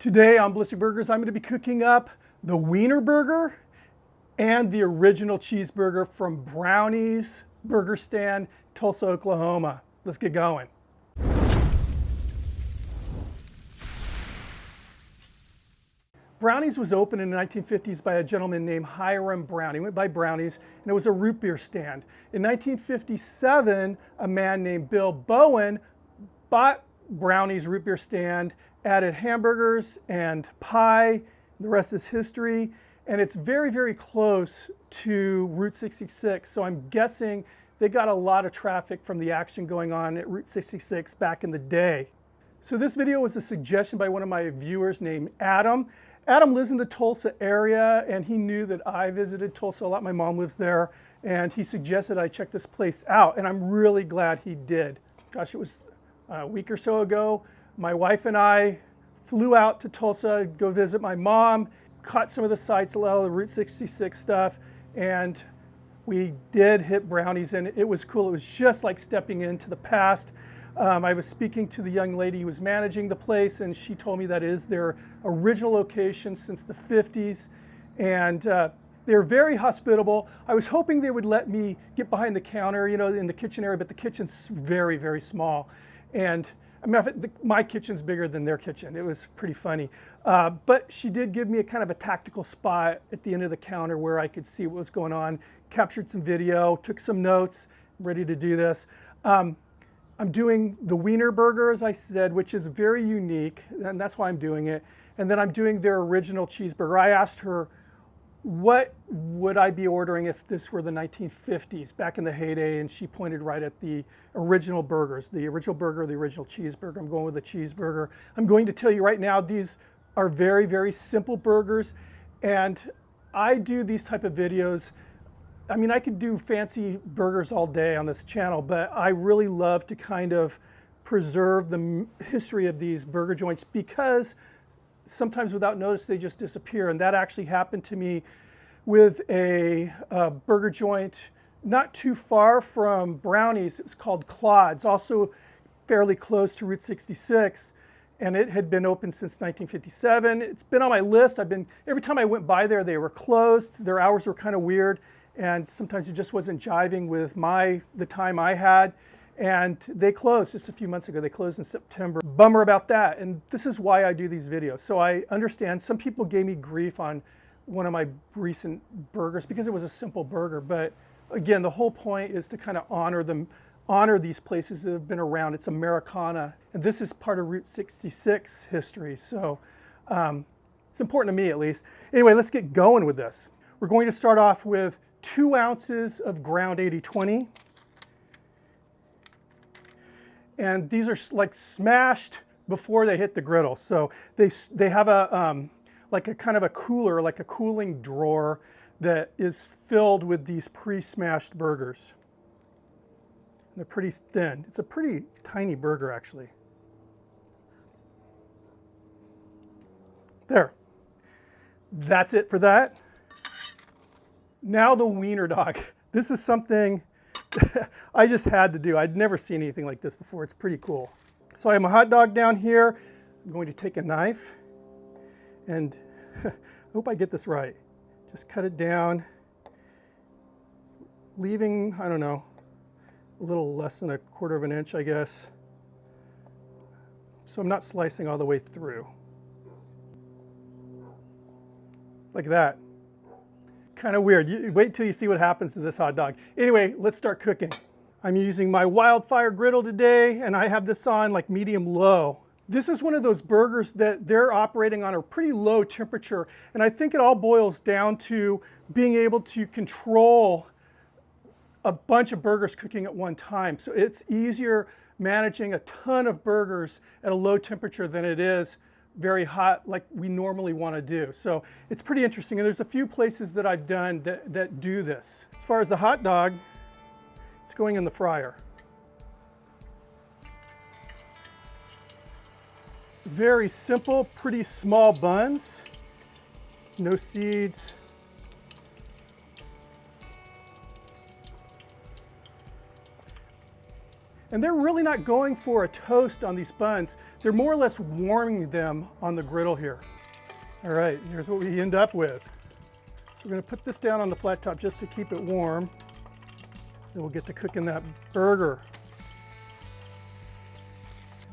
Today on Ballistic Burgers, I'm going to be cooking up the Wiener Burger and the original cheeseburger from Brownies Burger Stand, Tulsa, Oklahoma. Let's get going. Brownies was opened in the 1950s by a gentleman named Hiram Brownie. He went by Brownies, and it was a root beer stand. In 1957, a man named Bill Bowen bought Brownies root beer stand, added hamburgers and pie. The rest is history. And it's very, very close to Route 66. So I'm guessing they got a lot of traffic from the action going on at Route 66 back in the day. So this video was a suggestion by one of my viewers named Adam. Adam lives in the Tulsa area, and he knew that I visited Tulsa a lot. My mom lives there, and he suggested I check this place out, and I'm really glad he did. Gosh, it was a week or so ago. My wife and I flew out to Tulsa to go visit my mom, caught some of the sights, a lot of the Route 66 stuff, and we did hit Brownies, and it was cool. It was just like stepping into the past. I was speaking to the young lady who was managing the place, and she told me that it is their original location since the 50s, and they're very hospitable. I was hoping they would let me get behind the counter, you know, in the kitchen area, but the kitchen's very, very small. And I mean, my kitchen's bigger than their kitchen. It was pretty funny. But she did give me a kind of a tactical spot at the end of the counter where I could see what was going on, captured some video, took some notes, ready to do this. I'm doing the Wiener Burger, as I said, which is very unique, and that's why I'm doing it. And then I'm doing their original cheeseburger. I asked her, what would I be ordering if this were the 1950s, back in the heyday? And she pointed right at the original burgers, the original burger, the original cheeseburger. I'm going with the cheeseburger. I'm going to tell you right now, these are very, very simple burgers. And I do these type of videos. I mean, I could do fancy burgers all day on this channel, but I really love to kind of preserve the history of these burger joints, because sometimes without notice they just disappear. And that actually happened to me with a burger joint not too far from Brownies. It was called Claude's, also fairly close to Route 66, and it had been open since 1957. It's been on my list. Every time I went by there, they were closed. Their hours were kind of weird, and sometimes it just wasn't jiving with the time I had. And they closed just a few months ago. They closed in September. Bummer about that. And this is why I do these videos. So I understand some people gave me grief on one of my recent burgers because it was a simple burger. But again, the whole point is to kind of honor these places that have been around. It's Americana, and this is part of Route 66 history. So it's important to me, at least. Anyway, let's get going with this. We're going to start off with 2 ounces of ground 80/20. And these are like smashed before they hit the griddle. So they have a like a kind of a cooler, like a cooling drawer that is filled with these pre-smashed burgers. And they're pretty thin. It's a pretty tiny burger, actually. There. That's it for that. Now the wiener dog. This is something I just had to do. I'd never seen anything like this before. It's pretty cool. So I have my hot dog down here. I'm going to take a knife and I hope I get this right. Just cut it down, leaving, I don't know, a little less than 1/4 of an inch, I guess. So I'm not slicing all the way through. Like that. Kind of weird. Wait till you see what happens to this hot dog. Anyway, let's start cooking. I'm using my Wildfire griddle today, and I have this on like medium low. This is one of those burgers that they're operating on a pretty low temperature, and I think it all boils down to being able to control a bunch of burgers cooking at one time. So it's easier managing a ton of burgers at a low temperature than it is very hot like we normally want to do. So it's pretty interesting, and there's a few places that I've done that do this. As far as the hot dog, it's going in the fryer. Very simple, pretty small buns, no seeds. And they're really not going for a toast on these buns. They're more or less warming them on the griddle here. All right, here's what we end up with. So we're gonna put this down on the flat top just to keep it warm. Then we'll get to cooking that burger.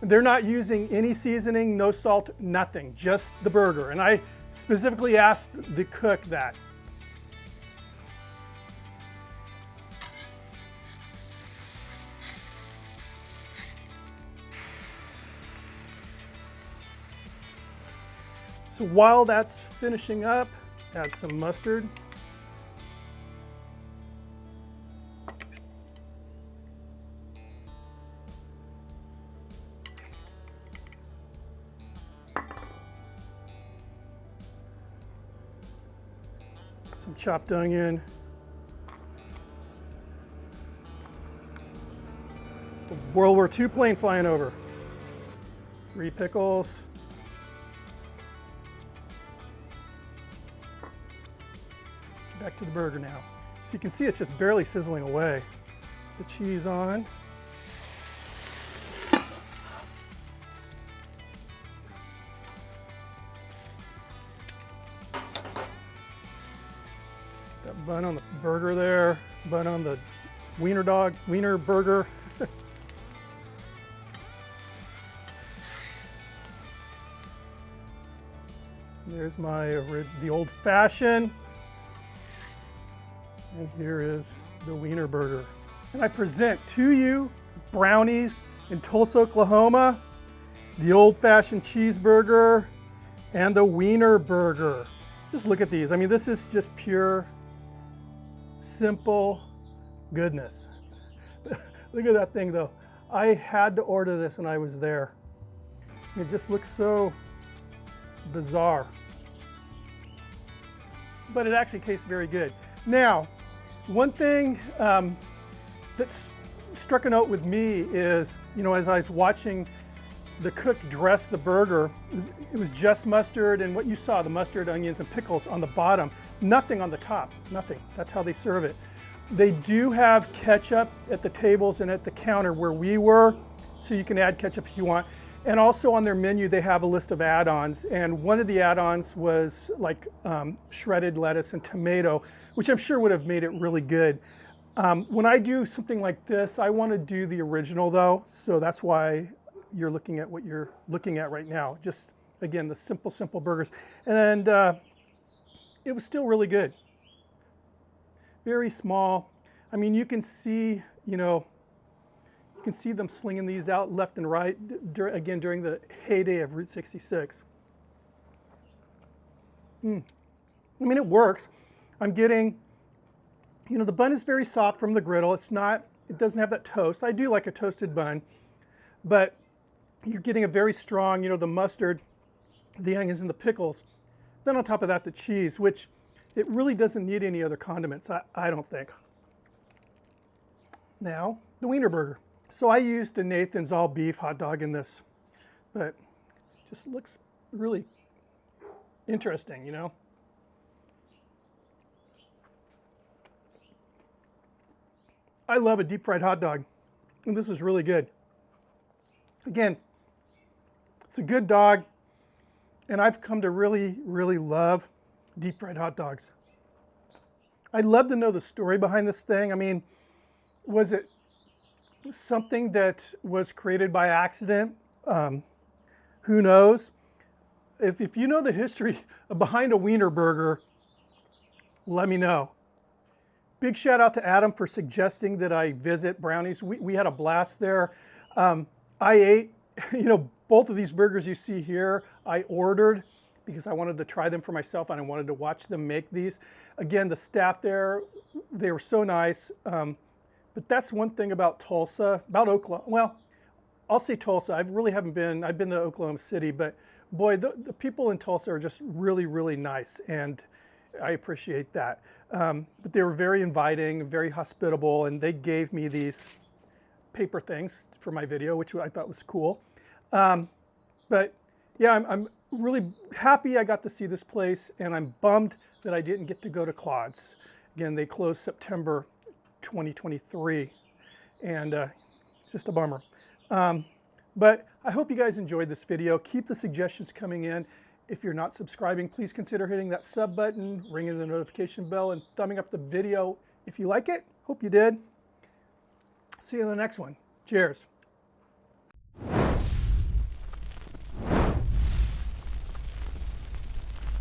They're not using any seasoning, no salt, nothing, just the burger. And I specifically asked the cook that. So while that's finishing up, add some mustard. Some chopped onion. A World War II plane flying over. 3 pickles. Back to the burger now. So you can see it's just barely sizzling away. The cheese on. That bun on the burger there, bun on the Wiener burger. There's the old fashioned. And here is the Wiener burger. And I present to you Brownies in Tulsa, Oklahoma, the old-fashioned cheeseburger, and the Wiener burger. Just look at these. I mean, this is just pure, simple goodness. Look at that thing though. I had to order this when I was there. It just looks so bizarre. But it actually tastes very good. Now, one thing that struck a note with me is, you know, as I was watching the cook dress the burger, it was just mustard and what you saw, the mustard, onions, and pickles on the bottom. Nothing on the top, nothing. That's how they serve it. They do have ketchup at the tables and at the counter where we were, so you can add ketchup if you want. And also on their menu, they have a list of add-ons. And one of the add-ons was like shredded lettuce and tomato, which I'm sure would have made it really good. When I do something like this, I want to do the original though. So that's why you're looking at what you're looking at right now. Just, again, the simple burgers. And it was still really good. Very small. I mean, you can see, you know, you can see them slinging these out left and right, again, during the heyday of Route 66. I mean, it works. I'm getting, you know, the bun is very soft from the griddle. It doesn't have that toast. I do like a toasted bun, but you're getting a very strong, you know, the mustard, the onions, and the pickles. Then on top of that, the cheese, which it really doesn't need any other condiments, I don't think. Now, the Wiener burger. So I used a Nathan's all beef hot dog in this, but just looks really interesting, you know? I love a deep fried hot dog, and this is really good. Again, it's a good dog, and I've come to really, really love deep fried hot dogs. I'd love to know the story behind this thing. I mean, was it something that was created by accident? Who knows? If you know the history behind a Wiener burger, let me know. Big shout out to Adam for suggesting that I visit Brownies. We had a blast there. I ate, you know, both of these burgers you see here, I ordered because I wanted to try them for myself and I wanted to watch them make these. Again, the staff there, they were so nice. But that's one thing about Tulsa, about Oklahoma. Well, I'll say Tulsa. I really haven't been. I've been to Oklahoma City, but boy, the people in Tulsa are just really, really nice, and I appreciate that. But they were very inviting, very hospitable, and they gave me these paper things for my video, which I thought was cool. But yeah, I'm really happy I got to see this place, and I'm bummed that I didn't get to go to Claude's. Again, they closed September 2023, and just a bummer. But I hope you guys enjoyed this video. Keep the suggestions coming in. If you're not subscribing, please consider hitting that sub button, ringing the notification bell, and thumbing up the video if you like it. Hope you did. See you in the next one. Cheers.